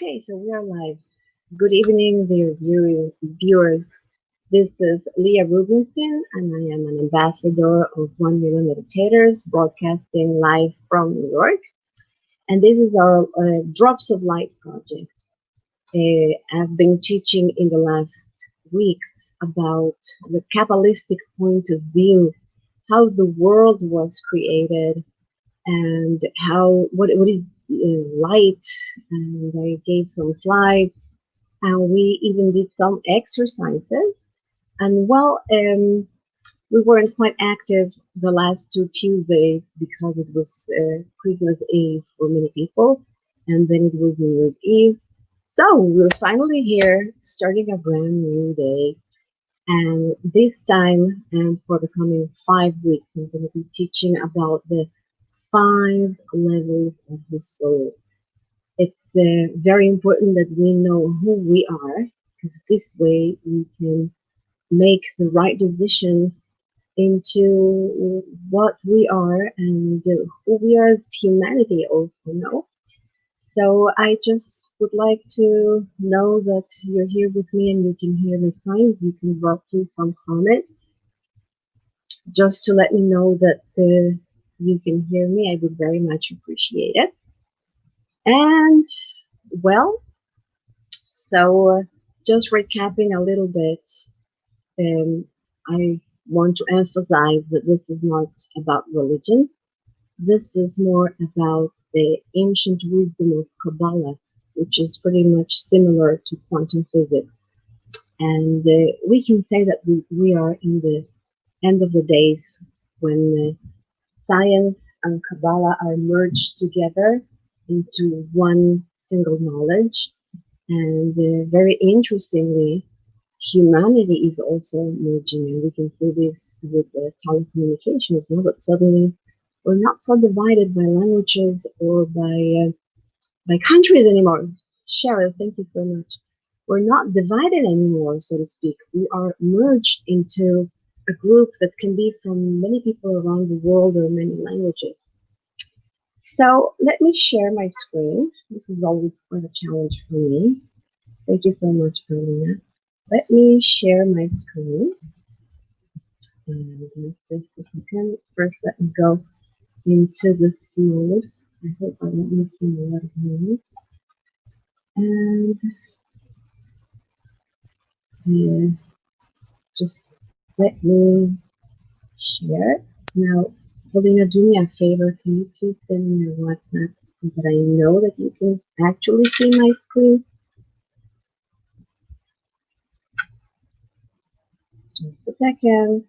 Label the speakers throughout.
Speaker 1: Okay, so we are live. Good evening, dear viewers. This is Leah Rubinstein, and I am an ambassador of 1 Million Meditators, broadcasting live from New York. And this is our Drops of Light project. I've been teaching in the last weeks about the Kabbalistic point of view, how the world was created, and what is light, and I gave some slides, and we even did some exercises. And we weren't quite active the last 2 Tuesdays because it was Christmas Eve for many people, and then it was New Year's Eve. So we're finally here, starting a brand new day. And this time, and for the coming 5 weeks, I'm going to be teaching about the 5 levels of the soul. It's very important that we know who we are, because this way we can make the right decisions into what we are and who we are as humanity also, know. So I just would like to know that you're here with me and you can hear me fine. You can drop me some comments just to let me know that you can hear me. I would very much appreciate it. And well, so just recapping a little bit, I want to emphasize that this is not about religion. This is more about the ancient wisdom of Kabbalah, which is pretty much similar to quantum physics. And we can say that we are in the end of the days when science and Kabbalah are merged together into one single knowledge. And very interestingly, humanity is also merging, and we can see this with telecommunications now, but suddenly we're not so divided by languages or by countries anymore. Cheryl, thank you so much. We're not divided anymore, so to speak. We are merged into a group that can be from many people around the world or many languages. So let me share my screen. This is always quite a challenge for me. Thank you so much, Paulina. Let me share my screen. And just a second. First, let me go into this mode. I hope I won't make a lot of noise. And just let me share. Now, Paulina, do me a favor. Can you please send me your WhatsApp so that I know that you can actually see my screen? Just a second.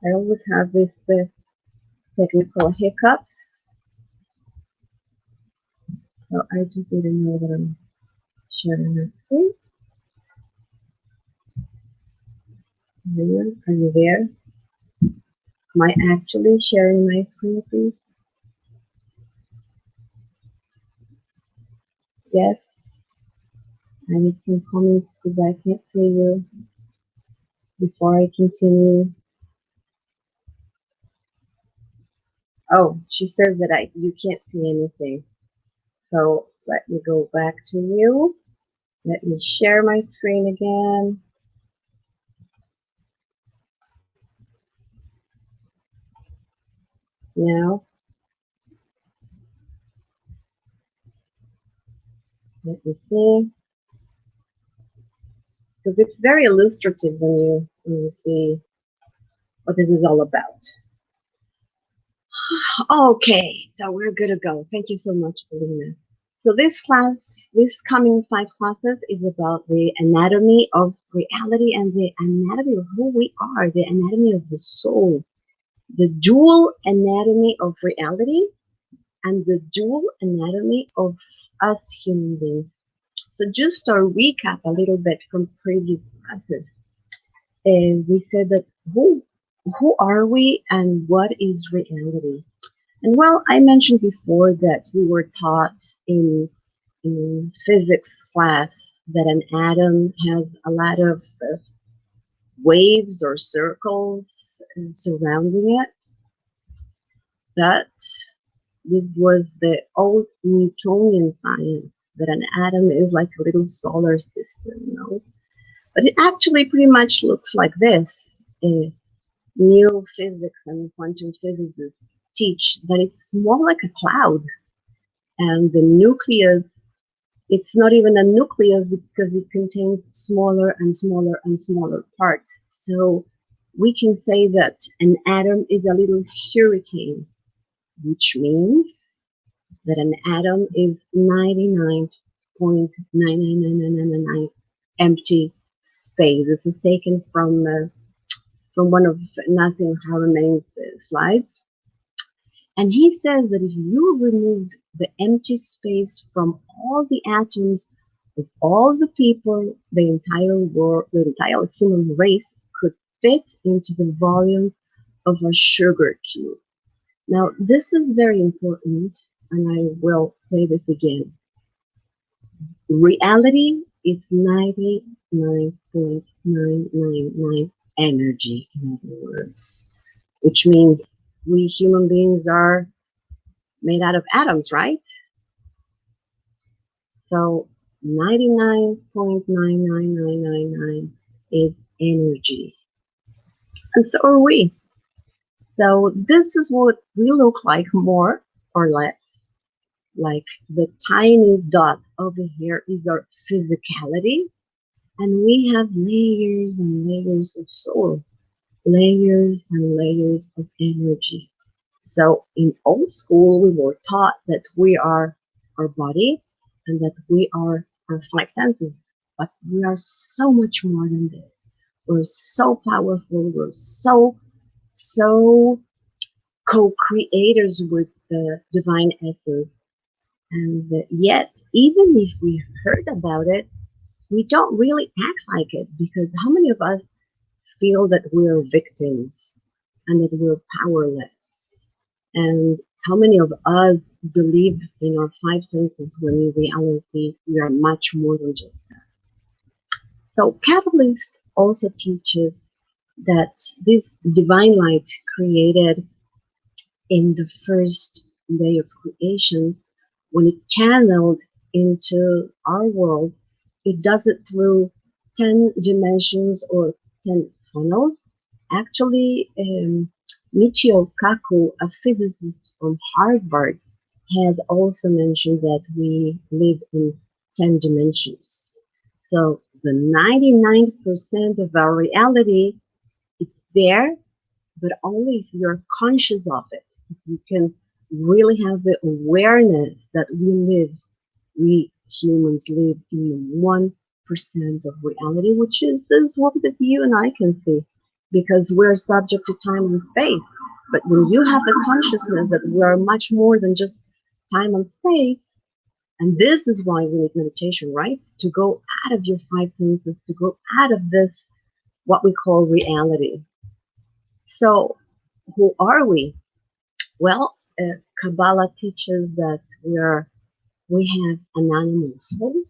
Speaker 1: I always have this technical hiccups. So I just need to know that I'm sharing my screen. Leah, are you there? Am I actually sharing my screen, please? Yes. I need some comments because I can't hear you before I continue. Oh, she says that you can't see anything. So let me go back to you. Let me share my screen again. Now, let me see. Because it's very illustrative when you see what this is all about. Okay, so we're good to go. Thank you so much, Paulina. So this coming 5 classes is about the anatomy of reality and the anatomy of who we are, the anatomy of the soul, the dual anatomy of reality and the dual anatomy of us human beings. So just to recap a little bit from previous classes, we said that who are we and what is reality? And well, I mentioned before that we were taught in physics class that an atom has a lot of waves or circles surrounding it. But This was the old Newtonian science that an atom is like a little solar system, you know. But it actually pretty much looks like this. New physics and quantum physicists teach that it's more like a cloud, and the nucleus, it's not even a nucleus because it contains smaller and smaller and smaller parts. So we can say that an atom is a little hurricane, which means that an atom is 99.99999 empty space. This is taken from one of Nassim Harameyn's slides. And he says that if you removed the empty space from all the atoms of all the people, the entire world, the entire human race could fit into the volume of a sugar cube. Now, this is very important, and I will say this again. Reality is 99.999 energy, in other words, which means we human beings are made out of atoms, right? So 99.99999 is energy. And so are we. So this is what we look like, more or less. Like the tiny dot over here is our physicality. And we have layers and layers of soul, layers and layers of energy. So in old school, we were taught that we are our body and that we are our five senses. But we are so much more than this. We're so powerful. We're so co-creators with the divine essence. And yet, even if we heard about it, we don't really act like it, because how many of us feel that we're victims and that we're powerless? And how many of us believe in our five senses when in reality we are much more than just that? So Kabbalist also teaches that this divine light created in the first day of creation, when it channeled into our world, it does it through 10 dimensions or 10 funnels. Actually, Michio Kaku, a physicist from Harvard, has also mentioned that we live in 10 dimensions. So the 99% of our reality, it's there, but only if you're conscious of it. If you can really have the awareness that we humans live in 1% of reality, which is this world that you and I can see, because we're subject to time and space. But when you have the consciousness that we are much more than just time and space, and this is why we need meditation, right? To go out of your five senses, to go out of this, what we call reality. So who are we? Well, Kabbalah teaches that we have an animal soul,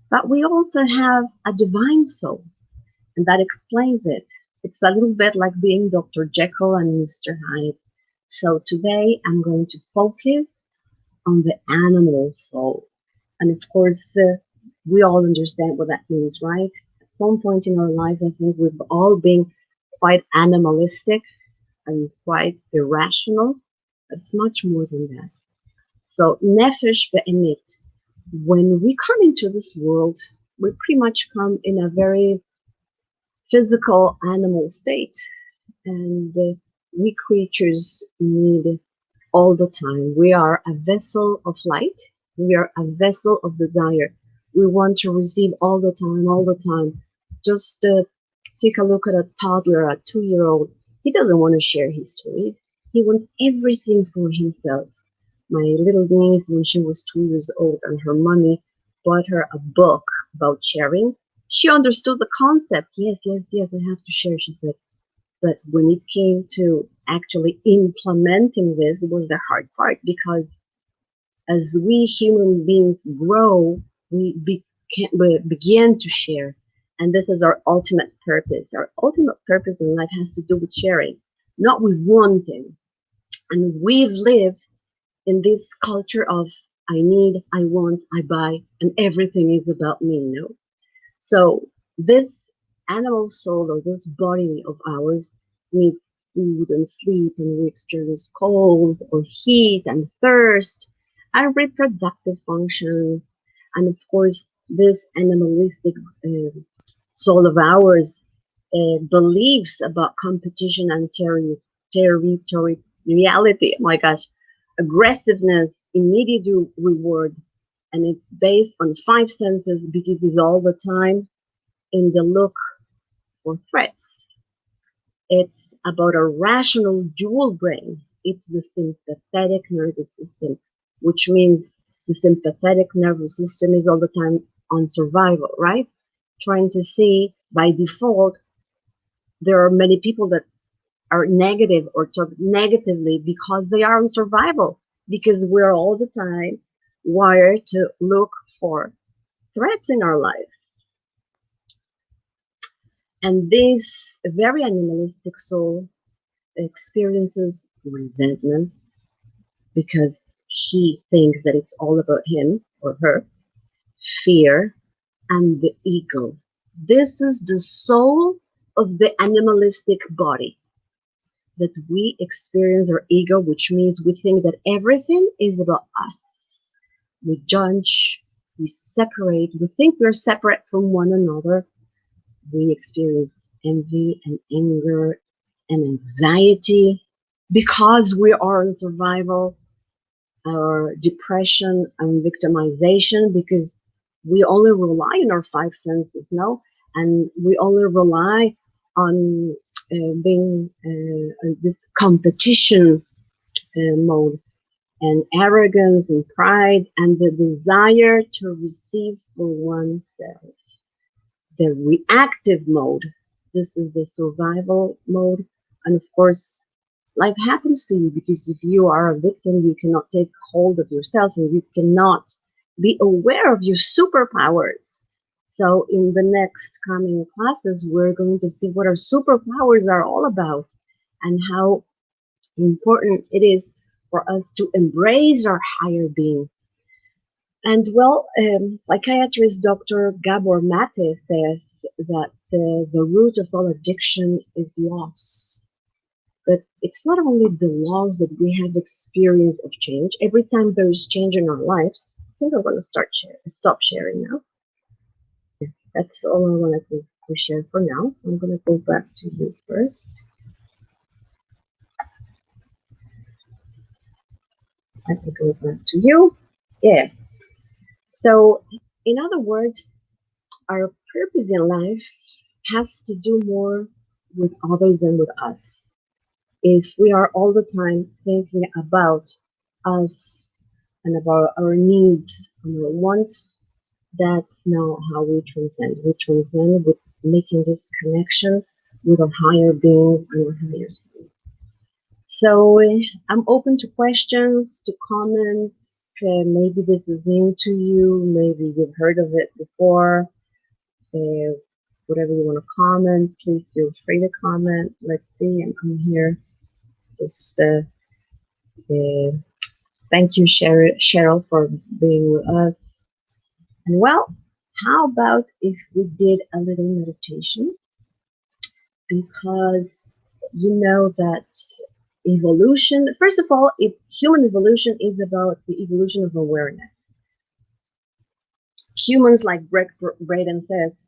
Speaker 1: but we also have a divine soul, and that explains it. It's a little bit like being Dr. Jekyll and Mr. Hyde. So today I'm going to focus on the animal soul. And of course, we all understand what that means, right? At some point in our lives, I think we've all been quite animalistic and quite irrational, but it's much more than that. So NEFESH, BEHEMIT, when we come into this world, we pretty much come in a very physical animal state, and we creatures need all the time. We are a vessel of light. We are a vessel of desire. We want to receive all the time, all the time. Just take a look at a toddler, a 2-year-old. He doesn't want to share his toys. He wants everything for himself. My little niece, when she was 2 years old and her mommy bought her a book about sharing, she understood the concept. Yes, yes, yes, I have to share, she said. But when it came to actually implementing this, it was the hard part, because as we human beings grow, we begin to share. And this is our ultimate purpose. Our ultimate purpose in life has to do with sharing, not with wanting. And we've lived in this culture of I need, I want, I buy, and everything is about me, So this animal soul or this body of ours needs food and sleep, and we experience cold or heat and thirst and reproductive functions. And of course, this animalistic soul of ours beliefs about competition and territoriality. Oh my gosh, aggressiveness, immediate reward, and it's based on five senses because it's all the time in the look for threats. It's about a rational dual brain. It's the sympathetic nervous system, which means the sympathetic nervous system is all the time on survival, right? Trying to see by default, there are many people that are negative or talk negatively because they are on survival, because we're all the time wired to look for threats in our lives. And this very animalistic soul experiences resentment because he thinks that it's all about him or her, fear, and the ego. This is the soul of the animalistic body, that we experience our ego, which means we think that everything is about us. We judge, we separate, we think we're separate from one another. We experience envy and anger and anxiety because we are in survival, or depression and victimization because we only rely on our five senses, no? And we only rely on being this competition mode, and arrogance and pride and the desire to receive for oneself. The reactive mode, this is the survival mode. And of course, life happens to you because if you are a victim, you cannot take hold of yourself and you cannot be aware of your superpowers. So in the next coming classes, we're going to see what our superpowers are all about and how important it is for us to embrace our higher being. And well, psychiatrist Dr. Gabor Mate says that the root of all addiction is loss. But it's not only the loss that we have experience of change. Every time there is change in our lives, I think I'm going to stop sharing now. That's all I wanted to share for now. So I'm going to go back to you first. Let me go back to you. Yes. So, in other words, our purpose in life has to do more with others than with us. If we are all the time thinking about us and about our needs and our wants, that's not how we transcend. We transcend with making this connection with our higher beings and our higher self. So I'm open to questions, to comments. Maybe this is new to you. Maybe you've heard of it before. Whatever you want to comment, please feel free to comment. Let's see, I'm here. Just thank you, Cheryl, for being with us. And well, how about if we did a little meditation? Because you know that evolution, first of all, human evolution is about the evolution of awareness. Humans, like Braden says,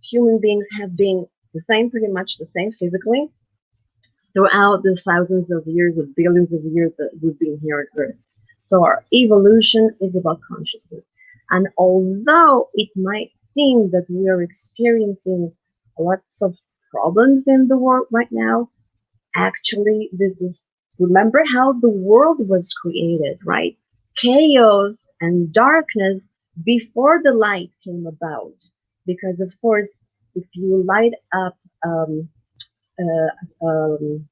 Speaker 1: human beings have been the same, pretty much the same physically, throughout the thousands of years, of billions of years that we've been here on Earth. So our evolution is about consciousness. And although it might seem that we are experiencing lots of problems in the world right now, actually, remember how the world was created, right? Chaos and darkness before the light came about. Because, of course, if you light up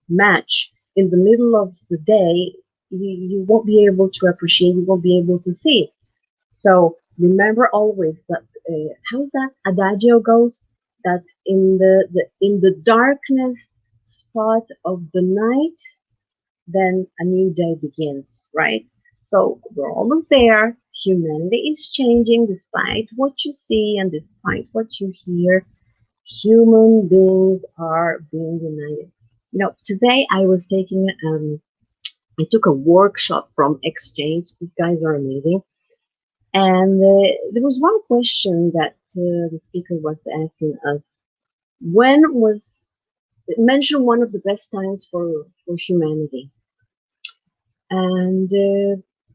Speaker 1: match in the middle of the day, you won't be able to appreciate, you won't be able to see. So remember always that, how's that adagio goes? That in the darkness spot of the night, then a new day begins, right? So we're almost there. Humanity is changing despite what you see and despite what you hear. Human beings are being united. Today I took a workshop from Exchange. These guys are amazing. And there was one question that the speaker was asking us. When was mention one of the best times for humanity? And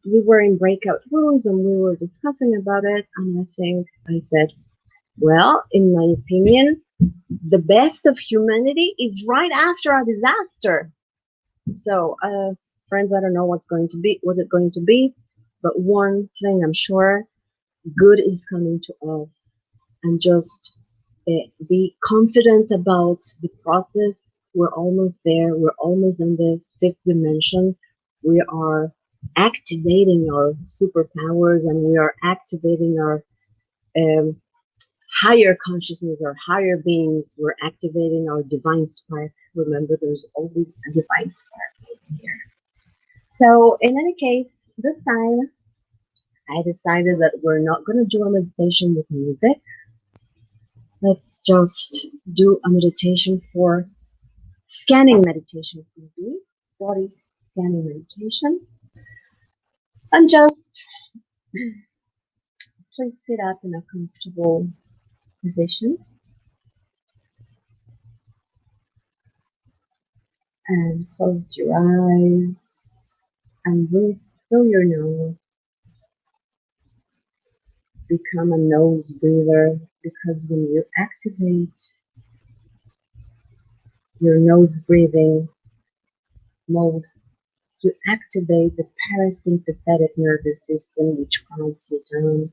Speaker 1: we were in breakout rooms and we were discussing about it. And I think I said, well, in my opinion, the best of humanity is right after a disaster. So, friends, I don't know what it's going to be, but one thing I'm sure, good is coming to us, and just be confident about the process. We're almost there. We're almost in the fifth dimension. We are activating our superpowers, and we are activating our um, higher consciousness, our higher beings. We're activating our divine spark. Remember, there's always a divine spark in here. So, in any case, this time I decided that we're not going to do a meditation with music. Let's just do a meditation for scanning meditation, maybe body scanning meditation. And just please sit up in a comfortable position and close your eyes and breathe through your nose. Become a nose breather, because when you activate your nose breathing mode, you activate the parasympathetic nervous system, which calms you down,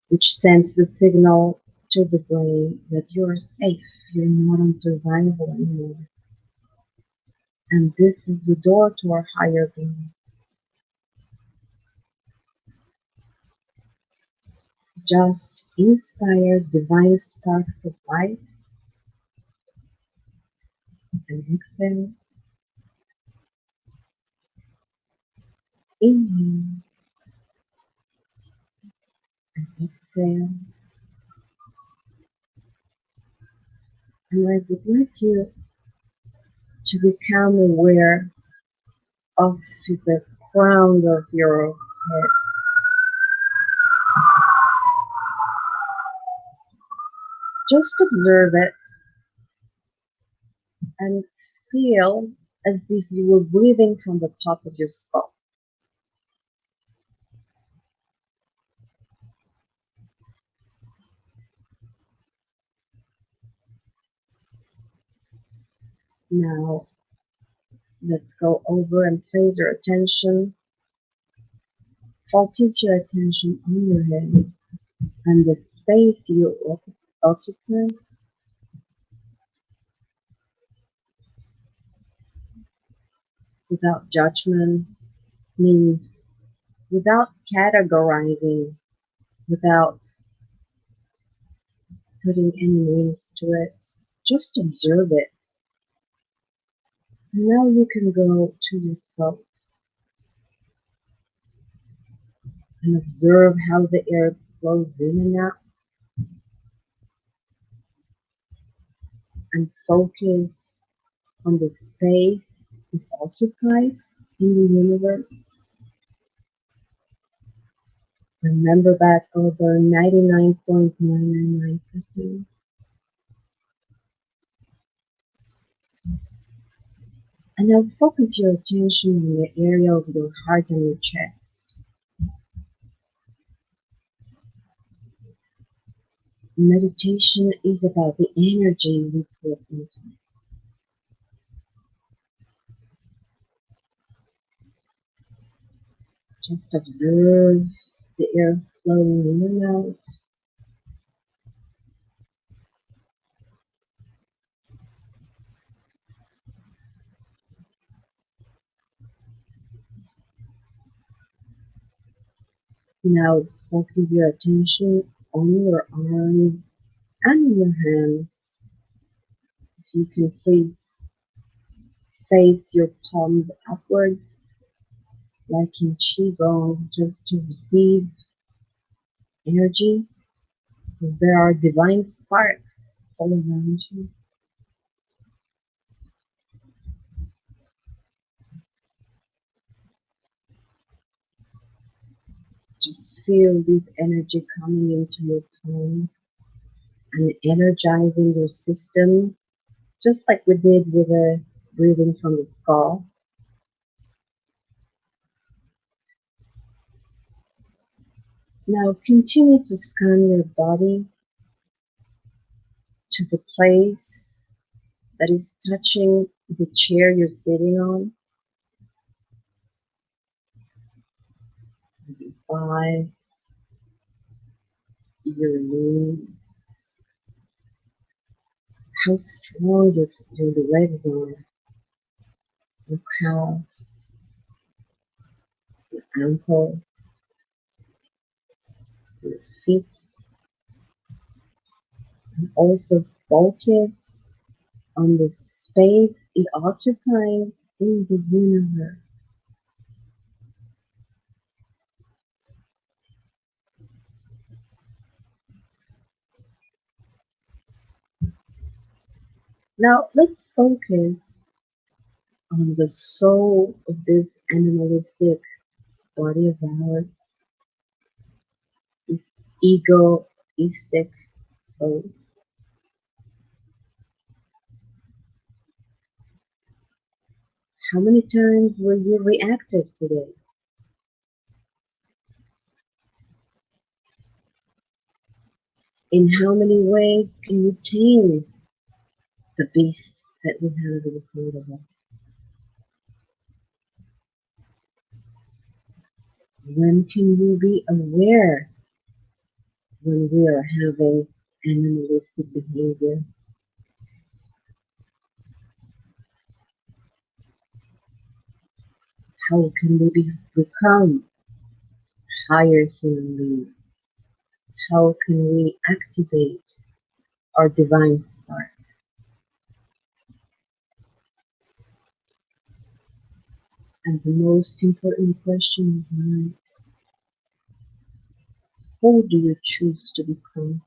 Speaker 1: which sends the signal to the brain that you're safe, you're not on survival anymore. And this is the door to our higher being. Just inspire divine sparks of light and exhale. Inhale and exhale. And I would like you to become aware of the crown of your head. Just observe it and feel as if you were breathing from the top of your skull. Now, let's go over and place your attention. Focus your attention on your head and the space you occupy. Without judgment means without categorizing, without putting any names to it. Just observe it. And now you can go to your throat and observe how the air flows in and out, and focus on the space it occupies in the universe. Remember that over 99.999%. And now focus your attention on the area of your heart and your chest. Meditation is about the energy we put into it. Just observe the air flowing in and out. Now focus your attention on your arms and your hands. If you can please face your palms upwards. like in Qigong, just to receive energy, because there are divine sparks all around you. Just feel this energy coming into your palms and energizing your system, just like we did with the breathing from the skull. Now continue to scan your body to the place that is touching the chair you're sitting on, your thighs, your knees, how strong your legs are, your calves, your ankle, your feet, and also focus on the space it occupies in the universe. Now let's focus on the soul of this animalistic body of ours, this egoistic soul. How many times were you reactive today? In how many ways can you tame the beast that we have inside of us? When can you be aware when we are having animalistic behaviors? How can we become higher human beings? How can we activate our divine spark? And the most important question of mine, who do you choose to become?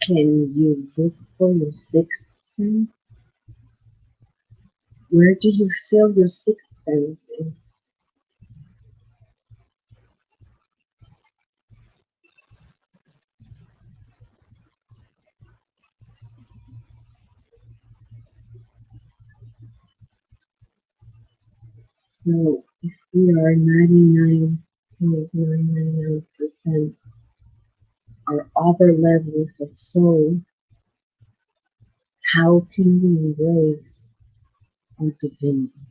Speaker 1: Can you look for your sixth sense? Where do you feel your sixth sense is? So if we are 99.999% our other levels of soul, how can we embrace our divinity?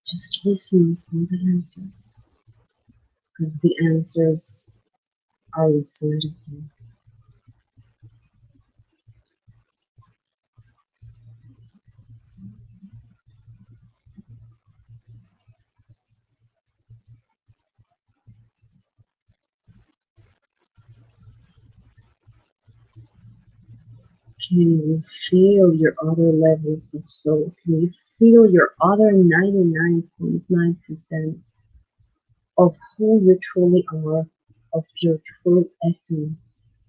Speaker 1: Just listen for the answers, because the answers are inside of you. Can you feel your other levels of soul? Can you feel your other 99.9% of who you truly are, of your true essence?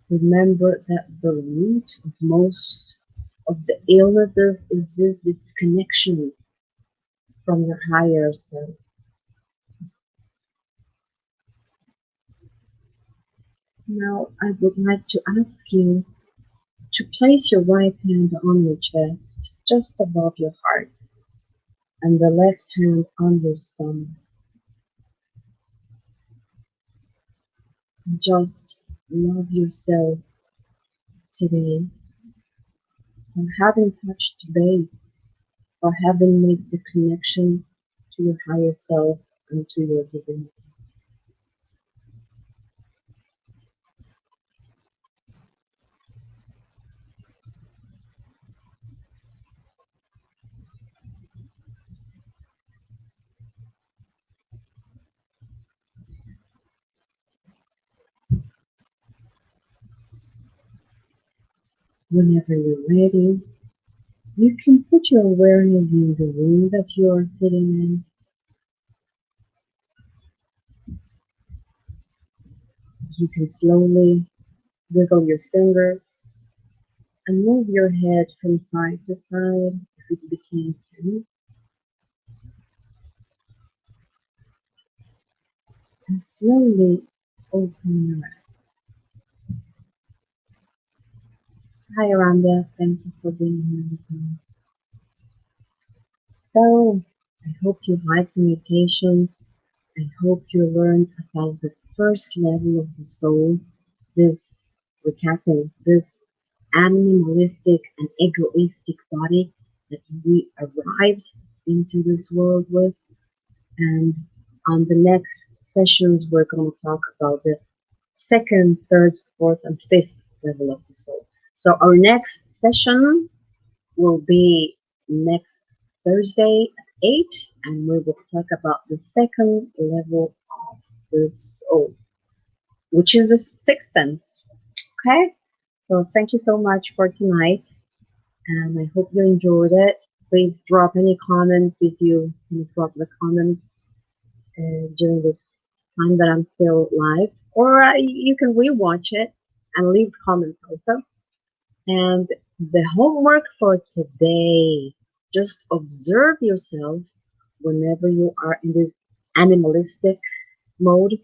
Speaker 1: Remember that the root of most of the illnesses is this disconnection from your higher self. Now, I would like to ask you to place your right hand on your chest, just above your heart, and the left hand on your stomach. Just love yourself today for having touched base, for having made the connection to your higher self and to your divinity. Whenever you're ready, you can put your awareness in the room that you are sitting in. You can slowly wiggle your fingers and move your head from side to side if it became tense, and slowly open your eyes. Hi, Aranda. Thank you for being here with me. So, I hope you liked the meditation. I hope you learned about the first level of the soul, this recapping, this animalistic and egoistic body that we arrived into this world with. And on the next sessions, we're going to talk about the second, third, fourth, and fifth level of the soul. So our next session will be next Thursday at 8, and we will talk about the second level of the soul, which is the sixth sense. Okay? So thank you so much for tonight, and I hope you enjoyed it. Please drop any comments if you can drop the comments during this time that I'm still live, or you can rewatch it and leave comments also. And the homework for today, just observe yourself whenever you are in this animalistic mode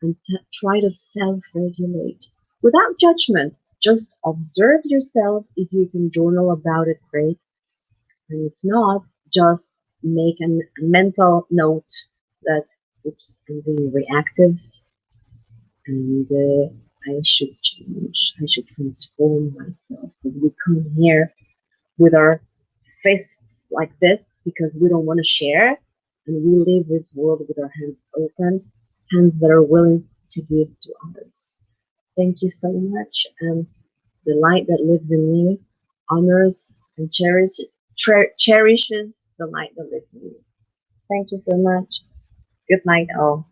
Speaker 1: and try to self-regulate without judgment. Just observe yourself. If you can journal about it, great. And if not, just make a mental note that, oops, I'm being reactive and I should change. I should transform myself. But we come here with our fists like this because we don't want to share, and we leave this world with our hands open, hands that are willing to give to others. Thank you so much, and the light that lives in me honors and cherishes the light that lives in me. Thank you so much. Good night, all.